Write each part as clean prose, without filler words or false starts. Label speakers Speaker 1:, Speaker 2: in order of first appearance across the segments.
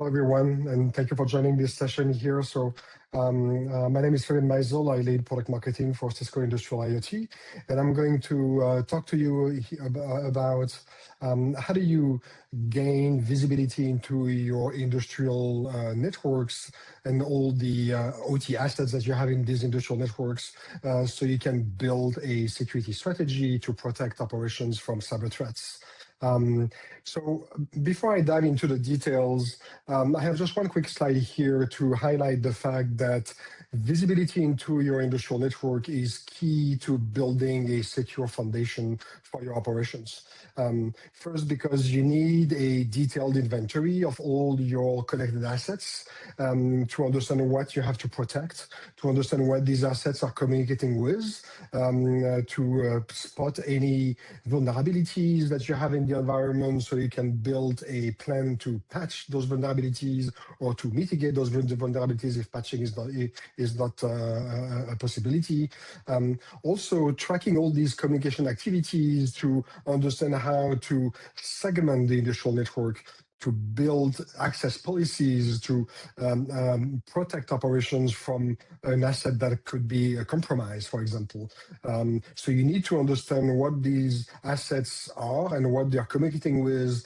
Speaker 1: everyone, and thank you for joining this session here. My name is Fabian Meisel. I lead product marketing for Cisco Industrial IoT, and I'm going to talk to you about how do you gain visibility into your industrial networks and all the OT assets that you have in these industrial networks, so you can build a security strategy to protect operations from cyber threats. So before I dive into the details, I have just one quick slide here to highlight the fact that visibility into your industrial network is key to building a secure foundation for your operations. First, because you need a detailed inventory of all your connected assets to understand what you have to protect, to understand what these assets are communicating with, to spot any vulnerabilities that you have in the environment so you can build a plan to patch those vulnerabilities or to mitigate those vulnerabilities if patching is not a possibility. Also, tracking all these communication activities to understand how to segment the industrial network, to build access policies, to protect operations from an asset that could be compromised, for example. So you need to understand what these assets are and what they're communicating with,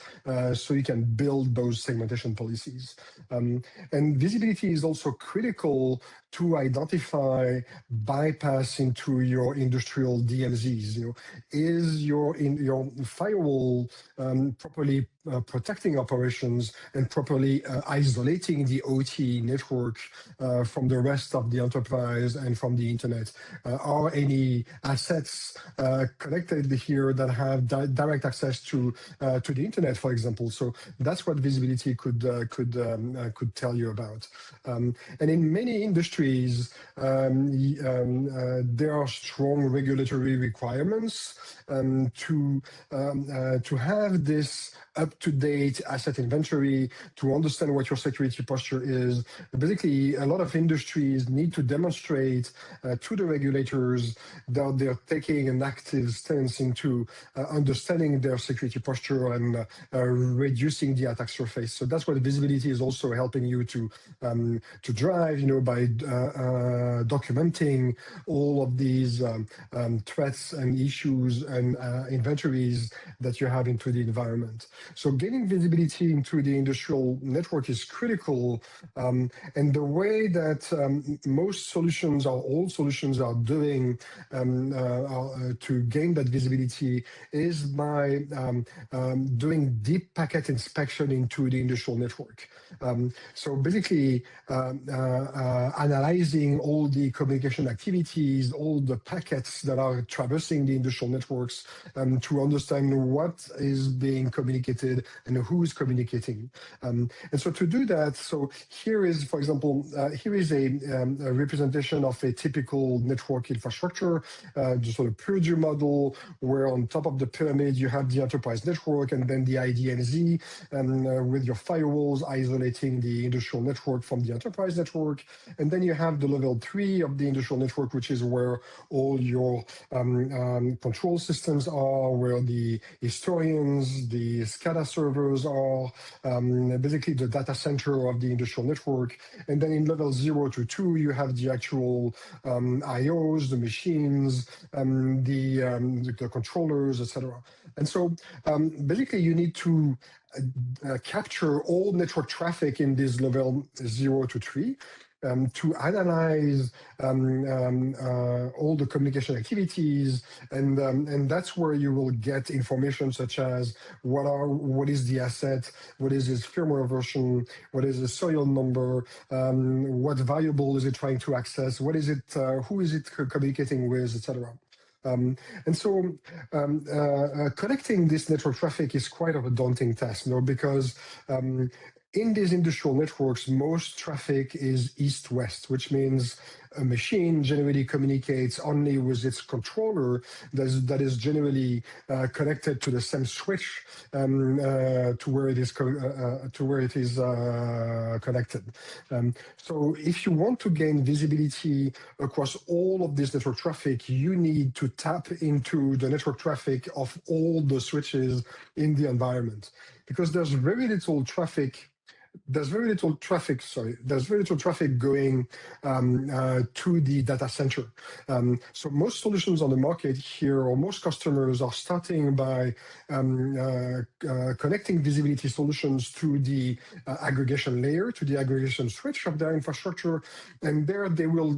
Speaker 1: so you can build those segmentation policies. And visibility is also critical to identify bypass into your industrial DMZs. Is your firewall properly protecting operations and properly isolating the OT network from the rest of the enterprise and from the internet? Are any assets connected here that have direct access to the internet, for example? So that's what visibility could tell you about. And in many industries, there are strong regulatory requirements to have this up-to-date asset inventory, to understand what your security posture is. Basically, a lot of industries need to demonstrate to the regulators that they're taking an active stance into understanding their security posture and reducing the attack surface. So that's what visibility is also helping you to drive, by documenting all of these threats and issues and inventories that you have into the environment. So gaining visibility into the industrial network is critical, and the way that most solutions or all solutions are doing to gain that visibility is by doing deep packet inspection into the industrial network. So basically, analyzing all the communication activities, all the packets that are traversing the industrial networks, to understand what is being communicated and who is communicating. And so to do that, so here is, for example, here is a representation of a typical network infrastructure, just sort of Purdue model, where on top of the pyramid you have the enterprise network and then the IDMZ, with your firewalls isolating the industrial network from the enterprise network. And then you have the level 3 of the industrial network, which is where all your control systems are, where the historians, the SCADA servers are, basically the data center of the industrial network. And then in level 0 to 2, you have the actual IOs, the machines, the controllers, etc. And so basically you need to capture all network traffic in this level 0 to 3, to analyze all the communication activities, and that's where you will get information such as what is the asset, what is its firmware version, what is the serial number, what variable is it trying to access, what is it, who is it communicating with, etc. And so collecting this network traffic is quite of a daunting task, because in these industrial networks, most traffic is east-west, which means a machine generally communicates only with its controller that is generally connected to the same switch to where it is connected. So if you want to gain visibility across all of this network traffic, you need to tap into the network traffic of all the switches in the environment, because there's very little traffic there's very little traffic. Sorry, there's very little traffic going to the data center. So most solutions on the market here, or most customers, are starting by connecting visibility solutions to the aggregation layer, to the aggregation switch of their infrastructure, and there they will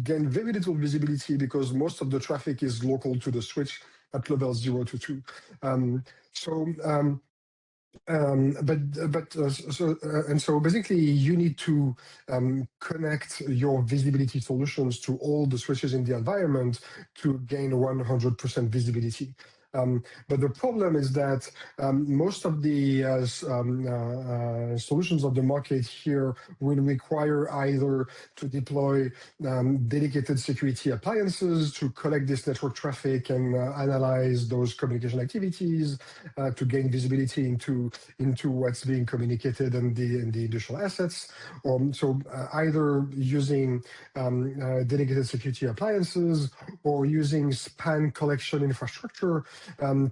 Speaker 1: gain very little visibility because most of the traffic is local to the switch at level 0 to 2. So basically you need to connect your visibility solutions to all the switches in the environment to gain 100% visibility. But the problem is that most of the solutions of the market here will require either to deploy dedicated security appliances to collect this network traffic and analyze those communication activities to gain visibility into what's being communicated and the industrial assets. So either using dedicated security appliances or using span collection infrastructure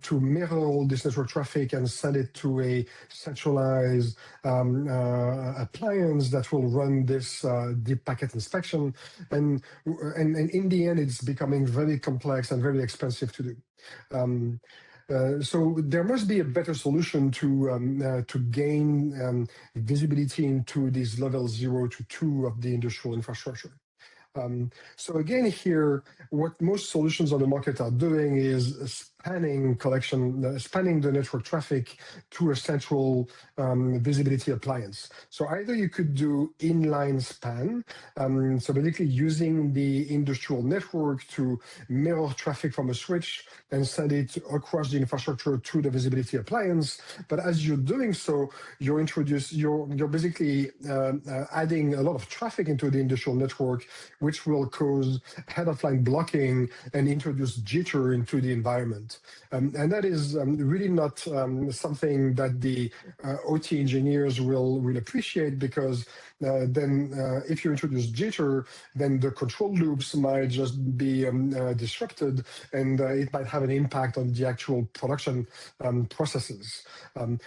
Speaker 1: to mirror all this network traffic and send it to a centralized appliance that will run this deep packet inspection. And in the end, it's becoming very complex and very expensive to do. So there must be a better solution to gain visibility into these level 0 to 2 of the industrial infrastructure. So again, here, what most solutions on the market are doing is spanning the network traffic to a central visibility appliance. So either you could do inline span, so basically using the industrial network to mirror traffic from a switch and send it across the infrastructure to the visibility appliance. But as you're doing so, you're basically adding a lot of traffic into the industrial network, which will cause head-of-line blocking and introduce jitter into the environment. And that is really not something that the OT engineers will appreciate, because then if you introduce jitter, then the control loops might just be disrupted, and it might have an impact on the actual production processes.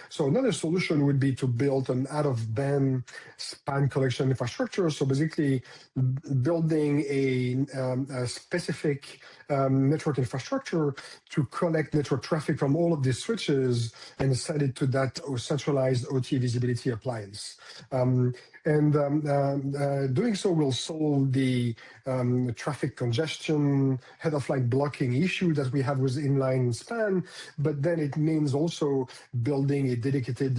Speaker 1: So another solution would be to build an out-of-band span collection infrastructure. So basically building a specific network infrastructure to collect network traffic from all of these switches and send it to that centralized OT visibility appliance. Doing so will solve the traffic congestion, head-of-line blocking issue that we have with inline span, but then it means also building a dedicated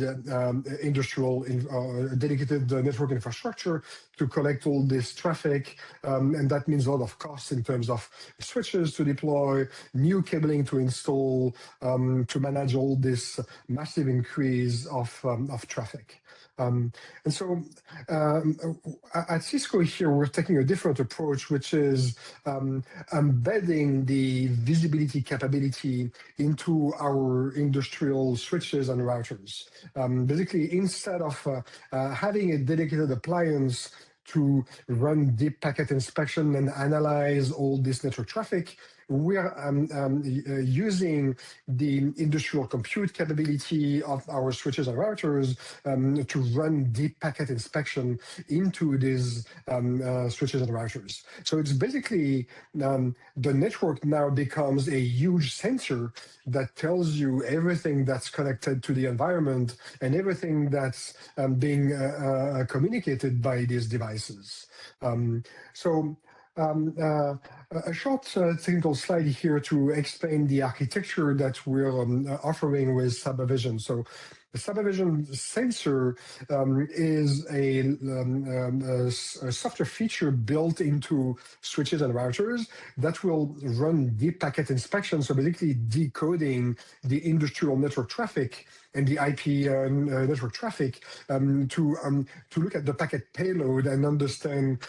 Speaker 1: dedicated network infrastructure to collect all this traffic, and that means a lot of costs in terms of switches to deploy, new cabling to install, to manage all this massive increase of traffic. And so at Cisco here, we're taking a different approach, which is embedding the visibility capability into our industrial switches and routers. Basically, instead of having a dedicated appliance to run deep packet inspection and analyze all this network traffic, we are using the industrial compute capability of our switches and routers to run deep packet inspection into these switches and routers. So it's basically the network now becomes a huge sensor that tells you everything that's connected to the environment and everything that's being communicated by these devices. A short technical slide here to explain the architecture that we're offering with Cyber Vision. So the Cyber Vision sensor is a software feature built into switches and routers that will run deep packet inspection, so basically decoding the industrial network traffic and the IP network traffic to look at the packet payload and understand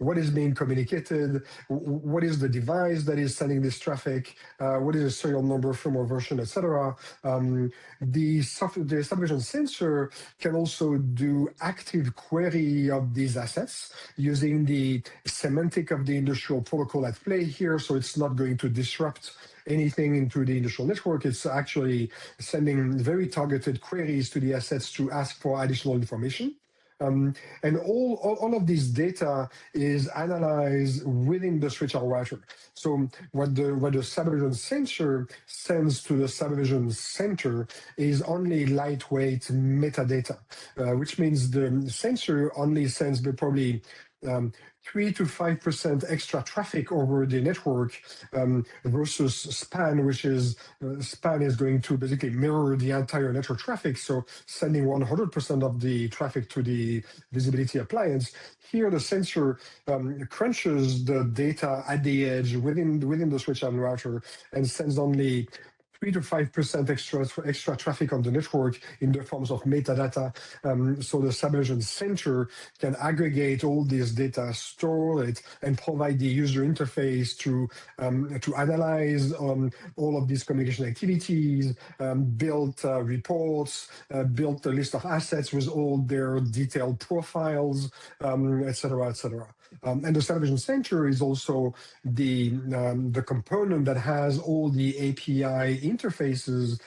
Speaker 1: what is being communicated, what is the device that is sending this traffic, what is the serial number, firmware version, etc. The Cyber Vision sensor can also do active query of these assets using the semantic of the industrial protocol at play here, so it's not going to disrupt anything into the industrial network. It's actually sending very targeted queries to the assets to ask for additional information. And all of this data is analyzed within the switch or router. So what the Cyber Vision sensor sends to the Cyber Vision center is only lightweight metadata, which means the sensor only sends probably 3 to 5% extra traffic over the network versus span, which is span is going to basically mirror the entire network traffic. So sending 100% of the traffic to the visibility appliance. Here, the sensor crunches the data at the edge within the switch and router and sends only 3 to 5% extra traffic on the network in the forms of metadata. So the Cyber Vision center can aggregate all this data, store it, and provide the user interface to analyze all of these communication activities, build reports, build a list of assets with all their detailed profiles, etc., etc. And the Cyber Vision center is also the component that has all the API interfaces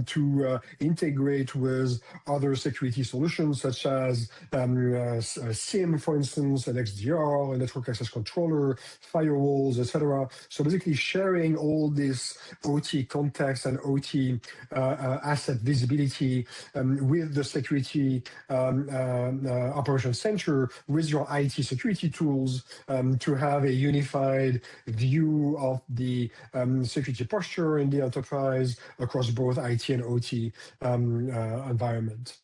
Speaker 1: to integrate with other security solutions such as SIEM, for instance, an XDR, a network access controller, firewalls, etc. So basically sharing all this OT context and OT asset visibility with the security operations center, with your IT security tools to have a unified view of the security posture in the enterprise across both IT and OT environment.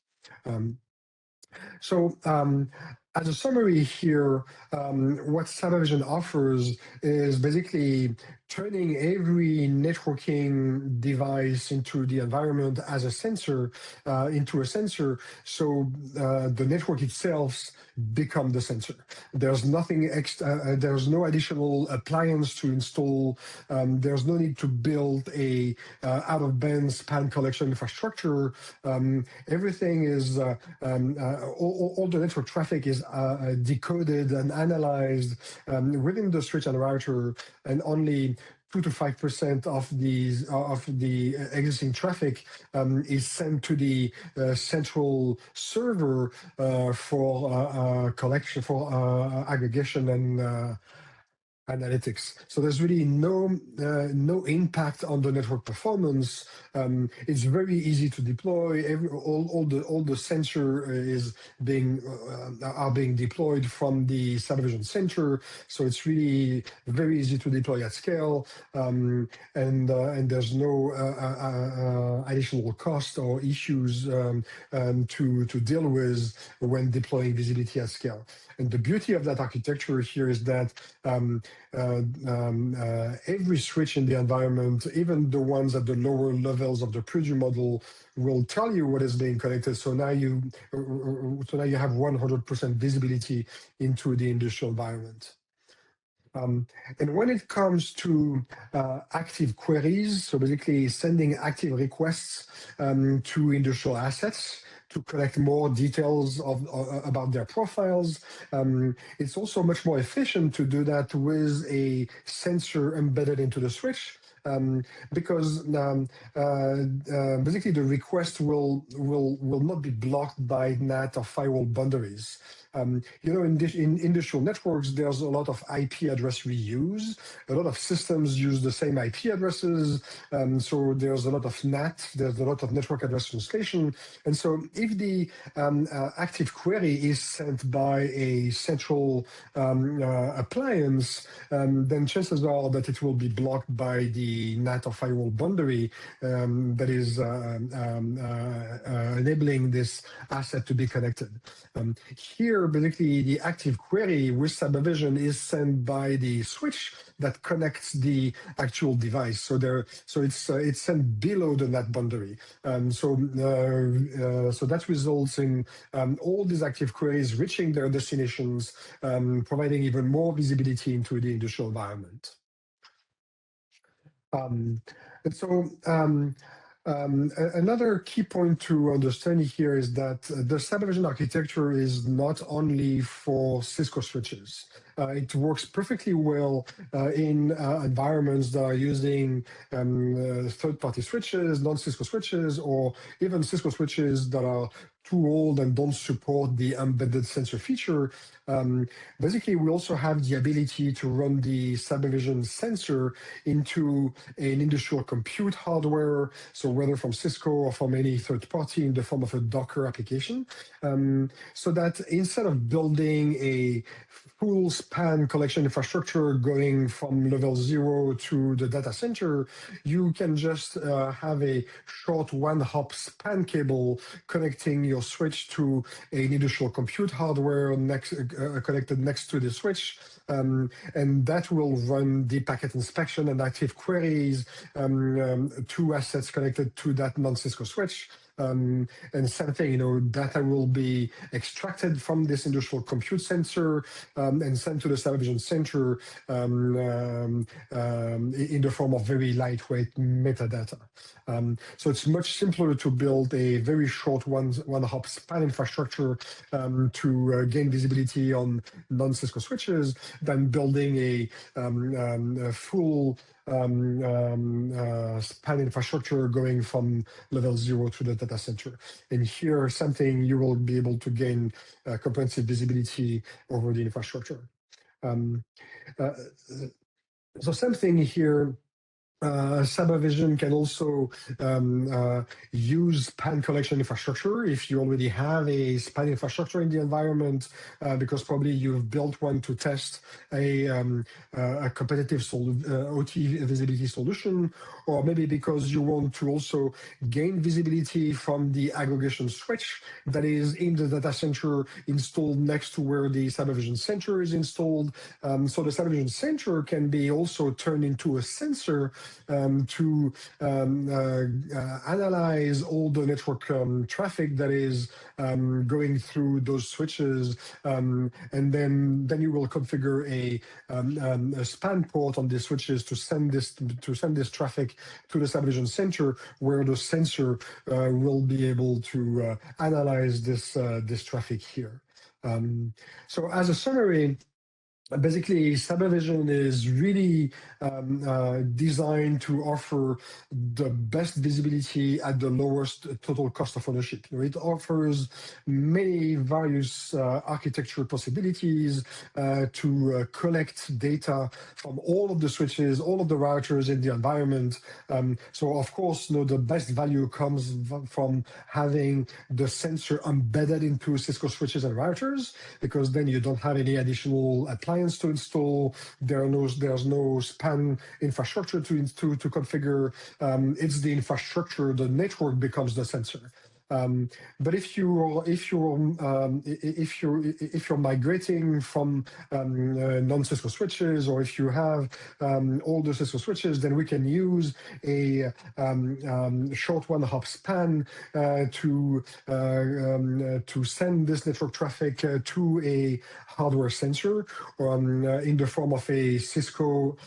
Speaker 1: As a summary here, what Cyber Vision offers is basically turning every networking device into the environment as a sensor, into a sensor, so the network itself become the sensor. There's nothing extra, there's no additional appliance to install, there's no need to build a out-of-band span collection infrastructure. Everything is, all the network traffic is decoded and analyzed within the switch and router, and only 2 to 5% of the existing traffic is sent to the central server for collection, for aggregation and analytics. So there's really no impact on the network performance. It's very easy to deploy. All the sensor is are being deployed from the Cyber Vision center. So it's really very easy to deploy at scale, and there's no additional cost or issues to deal with when deploying visibility at scale. And the beauty of that architecture here is that every switch in the environment, even the ones at the lower levels of the preview model, will tell you what is being connected. So now you have 100% visibility into the industrial environment. And when it comes to active queries, so basically sending active requests to industrial assets to collect more details about their profiles. It's also much more efficient to do that with a sensor embedded into the switch. Because basically the request will not be blocked by NAT or firewall boundaries. In industrial networks, there's a lot of IP address reuse. A lot of systems use the same IP addresses. So there's a lot of NAT, there's a lot of network address translation. And so if the active query is sent by a central appliance, then chances are that it will be blocked by the NAT or firewall boundary that is enabling this asset to be connected. Here, basically, the active query with Cyber Vision is sent by the switch that connects the actual device. So it's sent below the NAT boundary. So that results in all these active queries reaching their destinations, providing even more visibility into the industrial environment. And so Another key point to understand here is that the Cyber Vision architecture is not only for Cisco switches. It works perfectly well in environments that are using third-party switches, non-Cisco switches, or even Cisco switches that are too old and don't support the embedded sensor feature. Basically, we also have the ability to run the Cyber Vision sensor into an industrial compute hardware, so whether from Cisco or from any third party in the form of a Docker application, so that instead of building a full span collection infrastructure going from level 0 to the data center, you can just have a short one-hop span cable connecting your switch to an industrial compute hardware connected next to the switch, and that will run the packet inspection and active queries to assets connected to that non-Cisco switch. And same thing, data will be extracted from this industrial compute sensor and sent to the Cyber Vision center in the form of very lightweight metadata. So it's much simpler to build a very short one-hop span infrastructure to gain visibility on non-Cisco switches than building a full span infrastructure going from level 0 to the data center. And here, something you will be able to gain comprehensive visibility over the infrastructure. So same thing here. Cyber Vision can also use span collection infrastructure if you already have a span infrastructure in the environment, because probably you've built one to test a competitive OT visibility solution, or maybe because you want to also gain visibility from the aggregation switch that is in the data center installed next to where the Cyber Vision center is installed. So the Cyber Vision center can be also turned into a sensor to analyze all the network traffic that is going through those switches, and then you will configure a span port on the switches to send this traffic to the Cyber Vision center, where the sensor will be able to analyze this traffic here. So as a summary, basically, Cyber Vision is really designed to offer the best visibility at the lowest total cost of ownership. It offers many various architecture possibilities to collect data from all of the switches, all of the routers in the environment. So of course, the best value comes from having the sensor embedded into Cisco switches and routers, because then you don't have any additional appliances to install. There's no span infrastructure to configure. It's the infrastructure, the network becomes the sensor. But if you're migrating from non-Cisco switches, or if you have all the Cisco switches, then we can use a short one-hop span to send this network traffic to a hardware sensor in the form of a Cisco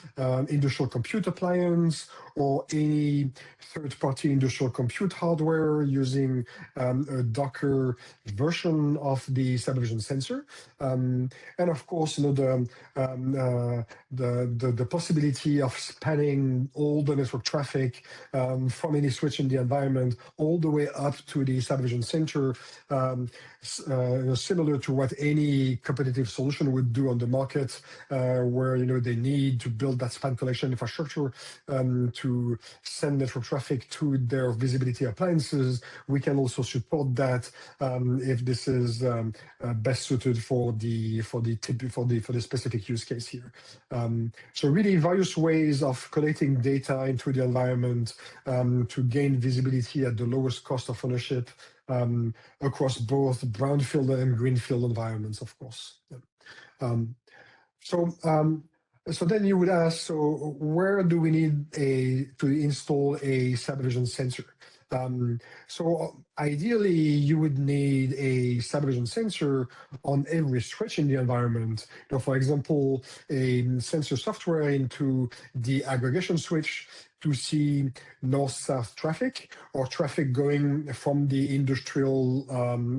Speaker 1: industrial compute appliance, or any third-party industrial compute hardware using a Docker version of the Cyber Vision sensor, and of course, the possibility of spanning all the network traffic from any switch in the environment all the way up to the Cyber Vision center, similar to what any competitive solution would do on the market, where they need to build that span collection infrastructure to send network traffic to their visibility appliances. We can also support that if this is best suited for the specific use case here. So really various ways of collecting data into the environment to gain visibility at the lowest cost of ownership across both brownfield and greenfield environments, of course. So then you would ask, so where do we need to install a Cyber Vision sensor? So ideally, you would need a Cyber Vision sensor on every switch in the environment. For example, a sensor software into the aggregation switch to see north-south traffic or traffic going from the industrial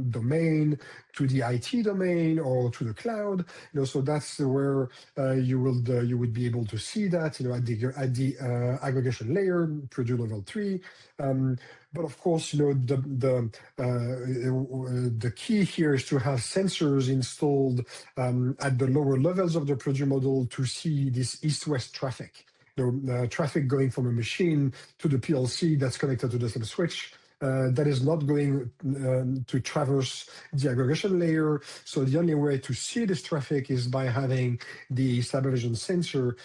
Speaker 1: domain to the IT domain or to the cloud. So that's where you would be able to see that, at the aggregation layer, Purdue level 3. But of course, the key here is to have sensors installed at the lower levels of the Purdue model to see this east-west traffic. Traffic going from a machine to the PLC that's connected to the same switch. That is not going to traverse the aggregation layer. So the only way to see this traffic is by having the Cyber Vision sensor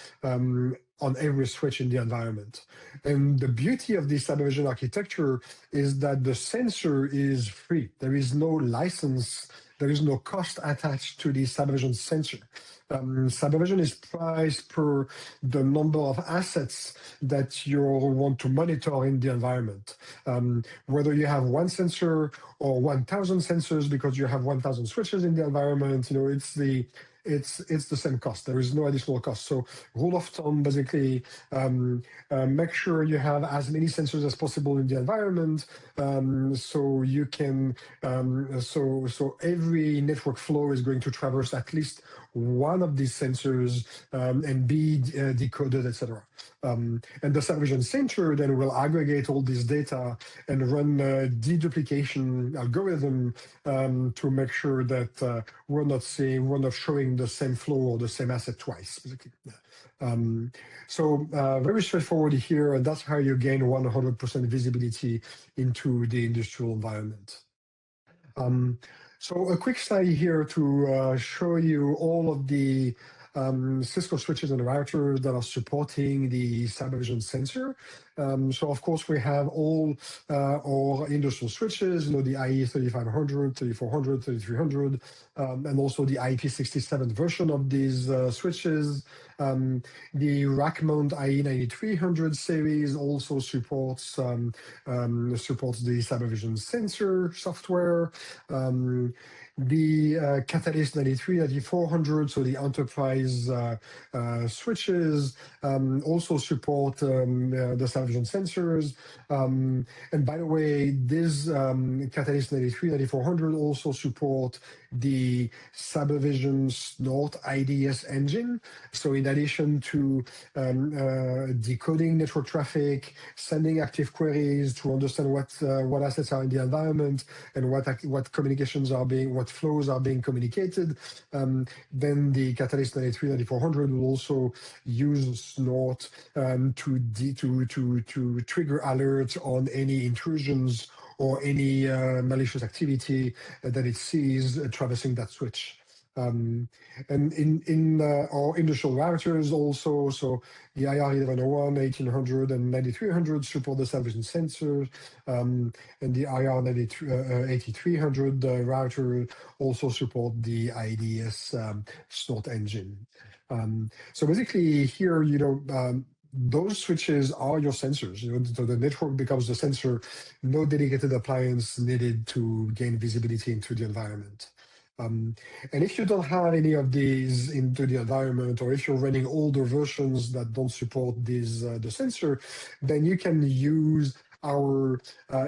Speaker 1: on every switch in the environment. And the beauty of this Cyber Vision architecture is that the sensor is free. There is no license, there is no cost attached to the Cyber Vision sensor. Cyber Vision is priced per the number of assets that you want to monitor in the environment. Whether you have one sensor or 1,000 sensors because you have 1,000 switches in the environment, it's the same cost. There is no additional cost. So rule of thumb, basically, make sure you have as many sensors as possible in the environment, so you can, so every network flow is going to traverse at least one of these sensors and be decoded, etc. And the Cyber Vision sensor then will aggregate all this data and run a deduplication algorithm to make sure that we're not showing the same flow or the same asset twice, basically. So very straightforward here, and that's how you gain 100% visibility into the industrial environment. So a quick slide here to show you all of the Cisco switches and routers that are supporting the Cyber Vision sensor. So of course we have all our industrial switches, the IE 3500, 3400, 3300, and also the IP67 version of these switches. The rack mount IE 9300 series also supports the Cyber Vision sensor software. The Catalyst 9400, so the enterprise switches, also support the Cyber Vision sensors. And by the way, this Catalyst 9400 also support the Cyber Vision Snort IDS engine. So in addition to decoding network traffic, sending active queries to understand what assets are in the environment and what communications are what flows are being communicated, then the Catalyst 9400 will also use Snort to trigger alerts on any intrusions or any malicious activity that it sees traversing that switch. And in our industrial routers also, so the IR 1101, 1800, and 9300 support the Cyber Vision sensors, and the IR 8300 router also support the IDS Snort engine. So basically here, those switches are your sensors. So the network becomes the sensor, no dedicated appliance needed to gain visibility into the environment. And if you don't have any of these into the environment, or if you're running older versions that don't support the sensor, then you can use our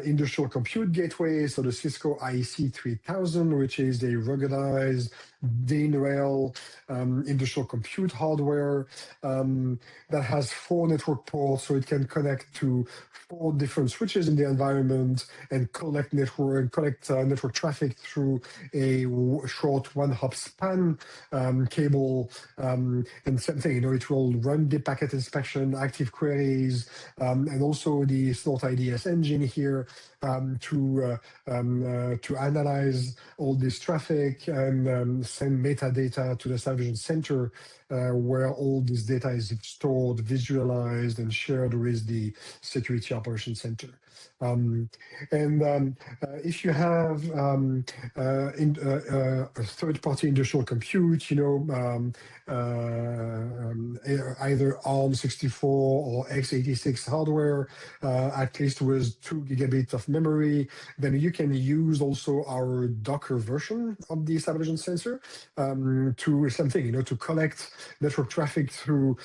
Speaker 1: industrial compute gateway, so the Cisco IEC 3000, which is a ruggedized DIN-Rail industrial compute hardware that has 4 network ports, so it can connect to 4 different switches in the environment and collect network traffic through a short one-hop span cable. And same thing, it will run the packet inspection, active queries, and also the Snort IDS engine here to analyze all this traffic and send metadata to the Cyber Vision center, where all this data is stored, visualized, and shared with the security operations center. If you have a third-party industrial compute, either ARM64 or x86 hardware, at least interfaced with 2 gigabit of memory, then you can use also our Docker version of the Cyber Vision sensor to something, to collect network traffic through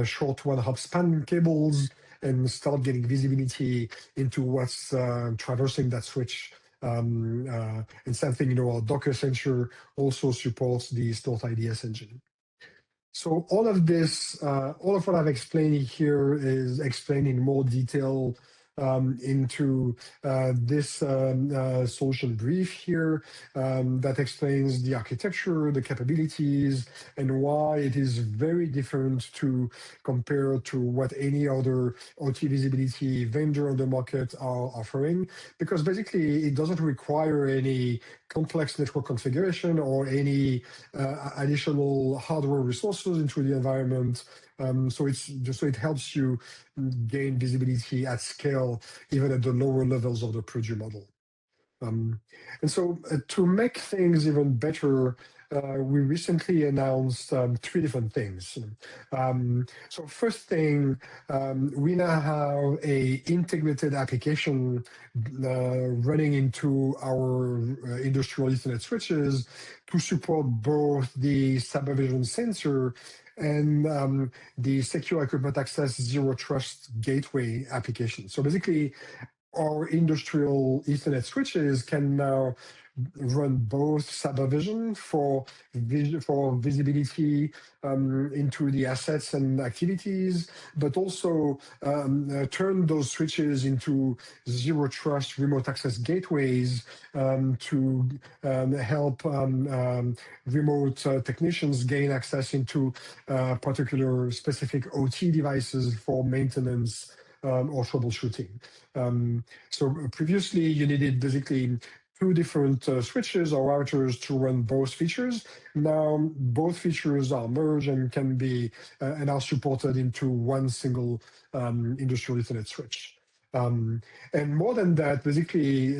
Speaker 1: short one-hop span cables and start getting visibility into what's traversing that switch. And something, our Docker sensor also supports the Snort IDS engine. So all of this, all of what I've explained here is explained in more detail into this solution brief here that explains the architecture, the capabilities, and why it is very different to compare to what any other OT visibility vendor on the market are offering, because basically it doesn't require any complex network configuration or any additional hardware resources into the environment. So it helps you gain visibility at scale, even at the lower levels of the Purdue model. And so to make things even better, we recently announced 3 different things. So first thing, we now have a integrated application running into our industrial Ethernet switches to support both the Cyber Vision sensor and the secure equipment access zero trust gateway application. So basically, our industrial Ethernet switches can now run both Cyber Vision for visibility into the assets and activities, but also turn those switches into zero trust remote access gateways to help remote technicians gain access into particular specific OT devices for maintenance or troubleshooting. So previously, you needed basically 2 different switches or routers to run both features. Now, both features are merged and can be and are supported into one single industrial Ethernet switch. And more than that, basically,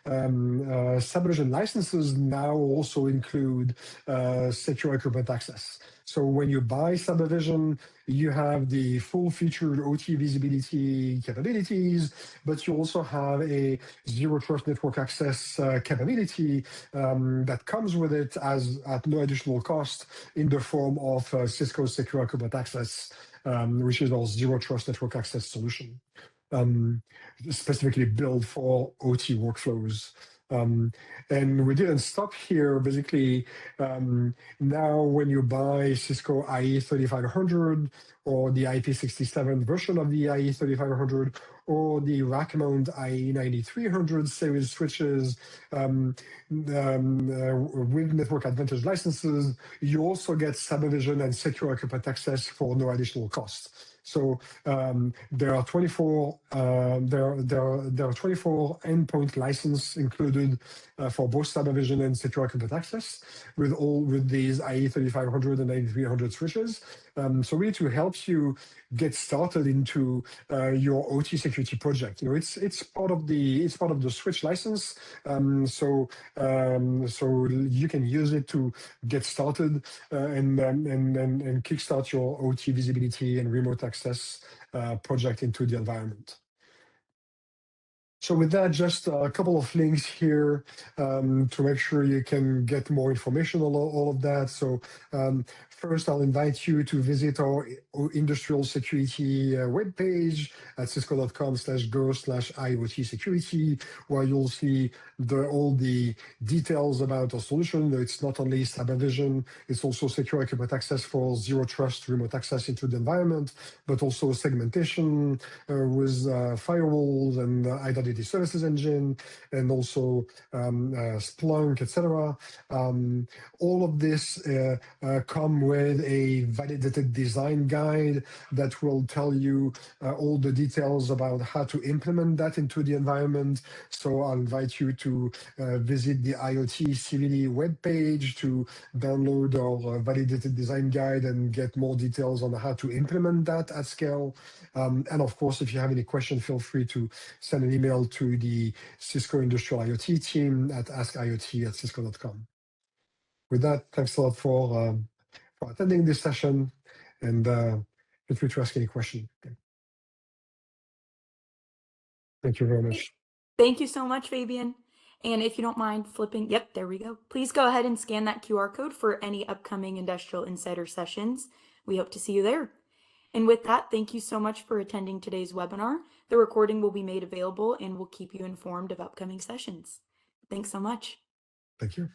Speaker 1: Cyber Vision licenses now also include secure equipment access. So when you buy Cyber Vision, you have the full-featured OT visibility capabilities, but you also have a zero trust network access capability that comes with it at no additional cost in the form of Cisco Secure Equipment Access, which is our zero trust network access solution. Specifically built for OT workflows. And we didn't stop here. Basically, now when you buy Cisco IE 3500 or the IP67 version of the IE 3500 or the rack mount IE 9300 series switches with Network Advantage licenses, you also get Cyber Vision and Secure Equipment Access for no additional cost. So there are 24 endpoint license included for both Cyber Vision and Secure Equipment Access with these IE 3500 and 9300 switches. So really to help you get started into your OT security project. It's part of the switch license. So you can use it to get started and kickstart your OT visibility and remote access project into the environment. So with that, just a couple of links here to make sure you can get more information on all of that. So first, I'll invite you to visit our industrial security webpage at cisco.com/go/IoT security, where you'll see all the details about our solution. It's not only Cyber Vision, it's also secure equipment access for zero trust remote access into the environment, but also segmentation with firewalls and identity services engine, and also Splunk, etc. All of this come with a validated design guide that will tell you all the details about how to implement that into the environment. So I'll invite you to visit the IoT CVD webpage to download our validated design guide and get more details on how to implement that at scale. And of course, if you have any questions, feel free to send an email to the Cisco Industrial IoT team at askiot@cisco.com. With that, thanks a lot for attending this session, and feel free to ask any question. Thank you very
Speaker 2: Great.
Speaker 1: much.
Speaker 2: Thank you so much, Fabian. And if you don't mind flipping, yep, there we go. Please go ahead and scan that QR code for any upcoming Industrial Insider sessions. We hope to see you there. And with that, thank you so much for attending today's webinar. The recording will be made available and we'll keep you informed of upcoming sessions. Thanks so much.
Speaker 1: Thank you.